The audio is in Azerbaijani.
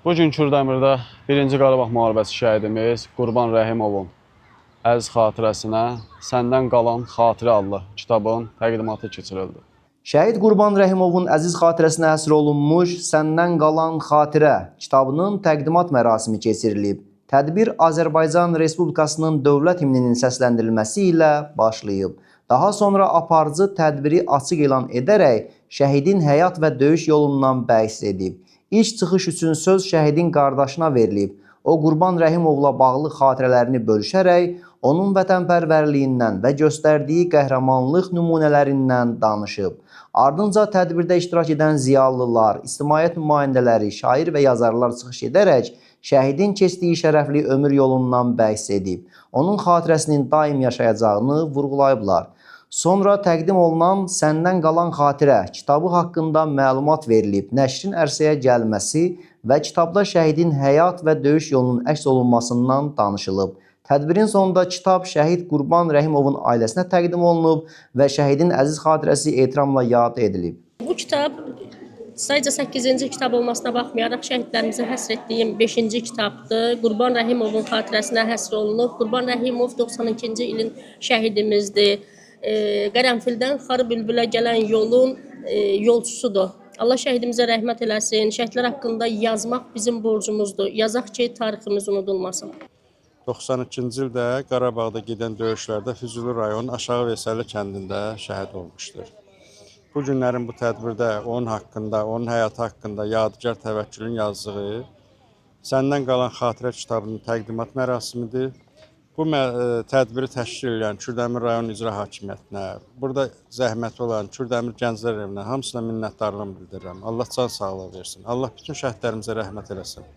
Bugün Kürdəmirdə 1-ci Qarabağ müharibəsi şəhidimiz Qurban Rəhimovun əziz xatirəsinə Səndən qalan xatirə adlı kitabın təqdimatı keçirildi. Şəhid Qurban Rəhimovun əziz xatirəsinə həsr olunmuş Səndən qalan xatirə kitabının təqdimat mərasimi keçirilib. Tədbir Azərbaycan Respublikasının dövlət himninin səsləndirilməsi ilə başlayıb. Daha sonra aparıcı tədbiri açıq elan edərək şəhidin həyat və döyüş yolundan bəhs edib. İlk çıxış üçün söz şəhidin qardaşına verilib. O, Qurban Rəhimovla bağlı xatirələrini bölüşərək, onun vətənpərvərliyindən və göstərdiyi qəhrəmanlıq nümunələrindən danışıb. Ardınca tədbirdə iştirak edən ziyalılar, ictimaiyyət nümayəndələri, şair və yazarlar çıxış edərək şəhidin keçdiyi şərəfli ömür yolundan bəhs edib. Onun xatirəsinin daim yaşayacağını vurğulayıblar. Sonra təqdim olunan Səndən qalan xatirə kitabı haqqında məlumat verilib, nəşrin ərsəyə gəlməsi və kitabda şəhidin həyat və döyüş yolunun əks olunmasından danışılıb. Tədbirin sonunda kitab şəhid Qurban Rəhimovun ailəsinə təqdim olunub və şəhidin əziz xatirəsi ehtiramla yad edilib. Bu kitab sadəcə 8-ci kitab olmasına baxmayaraq şəhidlərimizə həsr etdiyim 5-ci kitabdır. Qurban Rəhimovun xatirəsinə həsr olunub. Qurban Rəhimov 92-ci ilin şəhidimizdir. Qərənfildən Xarı Bülbülə gələn yolun yolçusudur. Allah şəhidimizə rəhmət eləsin. Şəhidlər haqqında yazmaq bizim borcumuzdur. Yazaq ki, tariximiz unudulmasın. 92-ci ildə Qarabağda gedən döyüşlərdə Füzuli rayon Aşağı Veysəli kəndində şəhid olmuşdur. Bu günlərin bu tədbirdə onun haqqında, onun həyatı haqqında yadigar təvəkkülün yazdığı Səndən qalan xatirə kitabının təqdimat mərasimidir. Bu tədbiri təşkil edən Kürdəmir rayon icra hakimiyyətinə, burada zəhməti olan Kürdəmir Gənclər evinə hamısına minnətdarlığımı bildirirəm. Allah can sağlığı versin. Allah bütün şəhidlərimizə rəhmət eləsin.